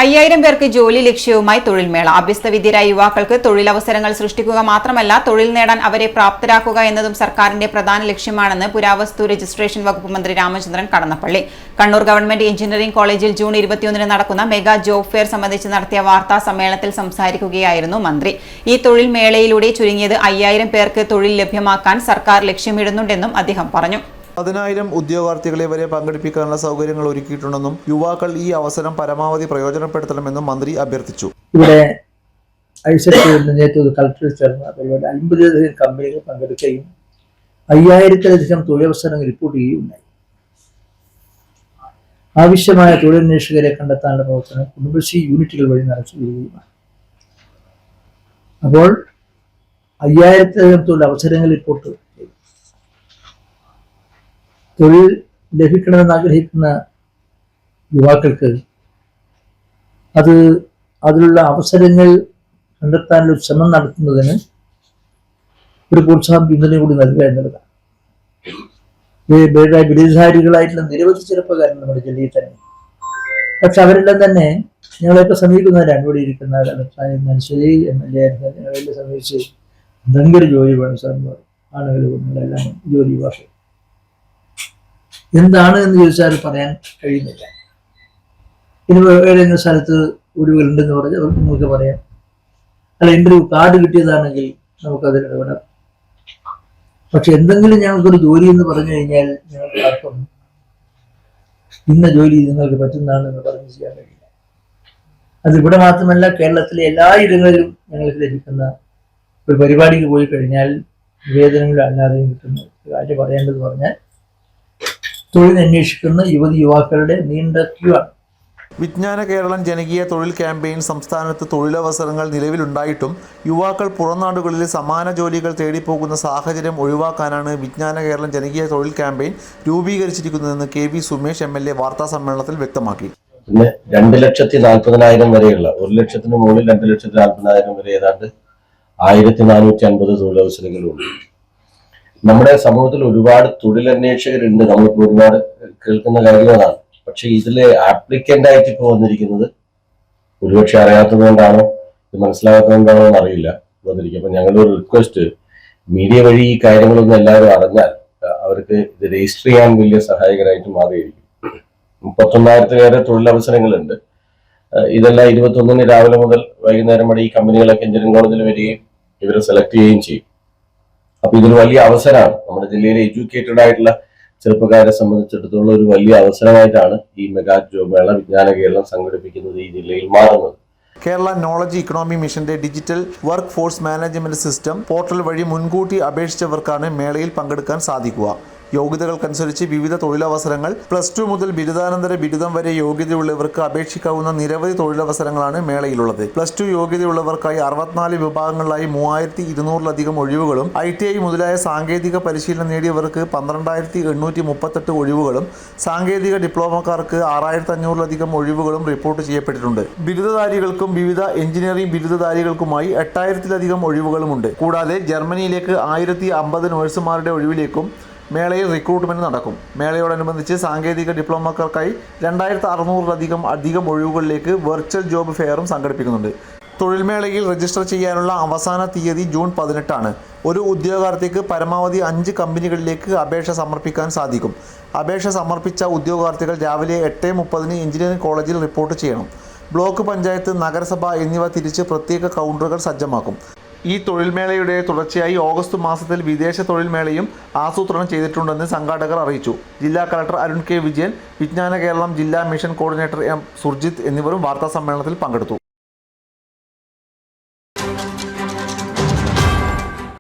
5000 പേർക്ക് ജോലി ലക്ഷ്യവുമായി തൊഴിൽമേള. അഭ്യസ്തവിദ്യരായ യുവാക്കൾക്ക് തൊഴിലവസരങ്ങൾ സൃഷ്ടിക്കുക മാത്രമല്ല, തൊഴിൽ നേടാൻ അവരെ പ്രാപ്തരാക്കുക എന്നതും സർക്കാരിന്റെ പ്രധാന ലക്ഷ്യമാണെന്ന് പുരാവസ്തു രജിസ്ട്രേഷൻ വകുപ്പ് മന്ത്രി രാമചന്ദ്രൻ കടന്നപ്പള്ളി കണ്ണൂർ ഗവൺമെന്റ് എഞ്ചിനീയറിംഗ് കോളേജിൽ ജൂൺ 21 നടക്കുന്ന മെഗാ ജോബ് ഫെയർ സംബന്ധിച്ച് നടത്തിയ വാർത്താ സമ്മേളനത്തിൽ സംസാരിക്കുകയായിരുന്നു മന്ത്രി. ഈ തൊഴിൽ മേളയിലൂടെ ചുരുങ്ങിയത് 5000 പേർക്ക് തൊഴിൽ ലഭ്യമാക്കാൻ സർക്കാർ ലക്ഷ്യമിടുന്നുണ്ടെന്നും അദ്ദേഹം പറഞ്ഞു. 10,000 ഉദ്യോഗാർത്ഥികളെ വരെ പങ്കെടുപ്പിക്കാനുള്ള സൗകര്യങ്ങൾ ഒരുക്കിയിട്ടുണ്ടെന്നും യുവാക്കൾ ഈ അവസരം പരമാവധി പ്രയോജനപ്പെടുത്തണമെന്നും മന്ത്രി അഭ്യർത്ഥിച്ചു. ഇവിടെ ഐസെക്ടിന്റെ നേതൃത്വത്തിൽ കളക്ടർ ചേർന്ന പരിപാടി 50,000 കമ്പനികൾ പങ്കെടുക്കുകയും 5000-ലധികം തൊഴിലവസരങ്ങൾ റിപ്പോർട്ട് ചെയ്യുകയുണ്ടായി. ആവശ്യമായ തൊഴിലന്വേഷകരെ കണ്ടെത്താനുള്ള പ്രവർത്തനം കുടുംബശ്രീ യൂണിറ്റുകൾ വഴി നടത്തി വരികയുമാണ്. അപ്പോൾ 5000-ലധികം തൊഴിലവസരങ്ങൾ റിപ്പോർട്ട് തൊഴിൽ ലഭിക്കണമെന്ന് ആഗ്രഹിക്കുന്ന യുവാക്കൾക്ക് അതിലുള്ള അവസരങ്ങൾ കണ്ടെത്താനുള്ള ശ്രമം നടത്തുന്നതിന് ഒരു പ്രോത്സാഹനം പിന്തുണ കൂടി നൽകുക എന്നുള്ളതാണ്. ബിരുദധാരികളായിട്ടുള്ള നിരവധി ചെറുപ്പക്കാരൻ നമ്മുടെ ജില്ലയിൽ തന്നെ. പക്ഷെ അവരെല്ലാം തന്നെ ഞങ്ങളെയൊക്കെ സമീപിക്കുന്നവരാണ്. ഇവിടെ ഇരിക്കുന്ന മനസ്സിലി MLA ഞങ്ങളെ സമീപിച്ച് എന്തെങ്കിലും ജോലി വേണം സാർ, ആളുകൾ നമ്മളെല്ലാം ജോലി ഭാഷ എന്താണ് എന്ന് ചോദിച്ചാൽ പറയാൻ കഴിയുന്നില്ല. ഇനി ഏതെങ്കിലും സ്ഥലത്ത് ഒഴിവുകളുണ്ടെന്ന് പറഞ്ഞാൽ നമുക്ക് പറയാം. അല്ല, ഇന്റർവ്യൂ കാർഡ് കിട്ടിയതാണെങ്കിൽ നമുക്കതിൽ ഇടപെടാം. പക്ഷെ എന്തെങ്കിലും ഞങ്ങൾക്കൊരു ജോലി എന്ന് പറഞ്ഞു കഴിഞ്ഞാൽ ഞങ്ങൾക്ക് ആർക്കും ഇന്ന ജോലി നിങ്ങൾക്ക് പറ്റുന്നതാണ് എന്ന് പറഞ്ഞ് ചെയ്യാൻ കഴിയില്ല. അതിവിടെ മാത്രമല്ല, കേരളത്തിലെ എല്ലാ ഇടങ്ങളിലും ഞങ്ങൾക്ക് ലഭിക്കുന്ന ഒരു പരിപാടിക്ക് പോയി കഴിഞ്ഞാൽ വേതനങ്ങളും അല്ലാതെയും കിട്ടുന്ന കാര്യം പറയേണ്ടത് പറഞ്ഞാൽ തൊഴിൽ അന്വേഷിക്കുന്ന യുവാക്കളുടെ നീണ്ട ക്യൂ ആണ്. വിജ്ഞാന കേരളം ജനകീയ തൊഴിൽ ക്യാമ്പയിൻ സംസ്ഥാനത്ത് തൊഴിലവസരങ്ങൾ നിലവിലുണ്ടായിട്ടും യുവാക്കൾ പുറംനാടുകളിൽ സമാന ജോലികൾ തേടിപ്പോകുന്ന സാഹചര്യം ഒഴിവാക്കാനാണ് വിജ്ഞാന കേരളം ജനകീയ തൊഴിൽ ക്യാമ്പയിൻ രൂപീകരിച്ചിരിക്കുന്നതെന്ന് KV സുമേഷ് MLA വാർത്താ സമ്മേളനത്തിൽ വ്യക്തമാക്കി. പിന്നെ 2,40,000 വരെയുള്ള 1,00,000 മുകളിൽ 2,40,000 വരെ ഏതാണ്ട് 1,450 തൊഴിലവസരങ്ങളുണ്ട്. നമ്മുടെ സമൂഹത്തിൽ ഒരുപാട് തൊഴിലന്വേഷകരുണ്ട്. നമ്മളിപ്പോൾ ഒരുപാട് കേൾക്കുന്ന കാര്യങ്ങളാണ്. പക്ഷെ ഇതിലെ ആപ്ലിക്കന്റ് ആയിട്ട് ഇപ്പോൾ വന്നിരിക്കുന്നത് ഒരുപക്ഷെ അറിയാത്തത് കൊണ്ടാണോ ഇത് മനസ്സിലാകാത്തതുകൊണ്ടാണോ എന്ന് അറിയില്ല വന്നിരിക്കും. അപ്പൊ ഞങ്ങളുടെ ഒരു റിക്വസ്റ്റ്, മീഡിയ വഴി ഈ കാര്യങ്ങളൊന്നും എല്ലാവരും അറിഞ്ഞാൽ അവർക്ക് ഇത് രജിസ്റ്റർ ചെയ്യാൻ വലിയ സഹായകരമായിട്ട് മാറിയിരിക്കും. 31,000 തൊഴിലവസരങ്ങളുണ്ട്. ഇതെല്ലാം 21 രാവിലെ മുതൽ വൈകുന്നേരം വരെ ഈ കമ്പനികളൊക്കെ എഞ്ചിനീയറിംഗ് കോളേജിൽ വരികയും ഇവരെ സെലക്ട് ചെയ്യുകയും ചെയ്യും. അപ്പൊ ഇതൊരു വലിയ അവസരമാണ്. നമ്മുടെ ജില്ലയിലെ എഡ്യൂക്കേറ്റഡ് ആയിട്ടുള്ള ചെറുപ്പക്കാരെ സംബന്ധിച്ചിടത്തോളം ഒരു വലിയ അവസരമായിട്ടാണ് ഈ മെഗാ ജോബ് മേള വിജ്ഞാന കേരളം സംഘടിപ്പിക്കുന്നത് ഈ ജില്ലയിൽ മാറുന്നത്. കേരള നോളജ് ഇക്കണോമി മിഷന്റെ digital work force management system portal വഴി മുൻകൂട്ടി അപേക്ഷിച്ചവർക്കാണ് മേളയിൽ പങ്കെടുക്കാൻ സാധിക്കുക. യോഗ്യതകൾക്കനുസരിച്ച് വിവിധ തൊഴിലവസരങ്ങൾ+2 മുതൽ ബിരുദാനന്തര ബിരുദം വരെ യോഗ്യതയുള്ളവർക്ക് അപേക്ഷിക്കാവുന്ന നിരവധി തൊഴിലവസരങ്ങളാണ് മേളയിലുള്ളത്. +2 യോഗ്യതയുള്ളവർക്കായി 64 വിഭാഗങ്ങളിലായി 3,200-ലധികം ഒഴിവുകളും, ITI മുതലായ സാങ്കേതിക പരിശീലനം നേടിയവർക്ക് 12,838 ഒഴിവുകളും, സാങ്കേതിക ഡിപ്ലോമക്കാർക്ക് 6,500-ലധികം ഒഴിവുകളും റിപ്പോർട്ട് ചെയ്യപ്പെട്ടിട്ടുണ്ട്. ബിരുദധാരികൾക്കും വിവിധ എഞ്ചിനീയറിംഗ് ബിരുദധാരികൾക്കുമായി 8,000-ലധികം ഒഴിവുകളുമുണ്ട്. കൂടാതെ ജർമ്മനിയിലേക്ക് 1,050 നഴ്സുമാരുടെ ഒഴിവിലേക്കും മേളയിൽ റിക്രൂട്ട്മെന്റ് നടക്കും. മേളയോടനുബന്ധിച്ച് സാങ്കേതിക ഡിപ്ലോമക്കാർക്കായി 2,600-ലധികം ഒഴിവുകളിലേക്ക് വെർച്വൽ ജോബ് ഫെയറും സംഘടിപ്പിക്കുന്നുണ്ട്. തൊഴിൽമേളയിൽ രജിസ്റ്റർ ചെയ്യാനുള്ള അവസാന തീയതി ജൂൺ 18 ഒരു ഉദ്യോഗാർത്ഥിക്ക് പരമാവധി 5 കമ്പനികളിലേക്ക് അപേക്ഷ സമർപ്പിക്കാൻ സാധിക്കും. അപേക്ഷ സമർപ്പിച്ച ഉദ്യോഗാർത്ഥികൾ രാവിലെ 8:30 എഞ്ചിനീയറിംഗ് കോളേജിൽ റിപ്പോർട്ട് ചെയ്യണം. ബ്ലോക്ക് പഞ്ചായത്ത്, നഗരസഭ എന്നിവ തിരിച്ച് പ്രത്യേക കൗണ്ടറുകൾ സജ്ജമാക്കും. ഈ തൊഴിൽമേളയുടെ തുടർച്ചയായി ഓഗസ്റ്റ് മാസത്തിൽ വിദേശ തൊഴിൽമേളയും ആസൂത്രണം ചെയ്തിട്ടുണ്ടെന്ന് സംഘാടകർ അറിയിച്ചു. ജില്ലാ കളക്ടർ അരുൺ K. വിജയൻ, വിജ്ഞാന കേരളം ജില്ലാ മിഷൻ കോർഡിനേറ്റർ M. സുർജിത്ത് എന്നിവരും വാർത്താ സമ്മേളനത്തിൽ പങ്കെടുത്തു.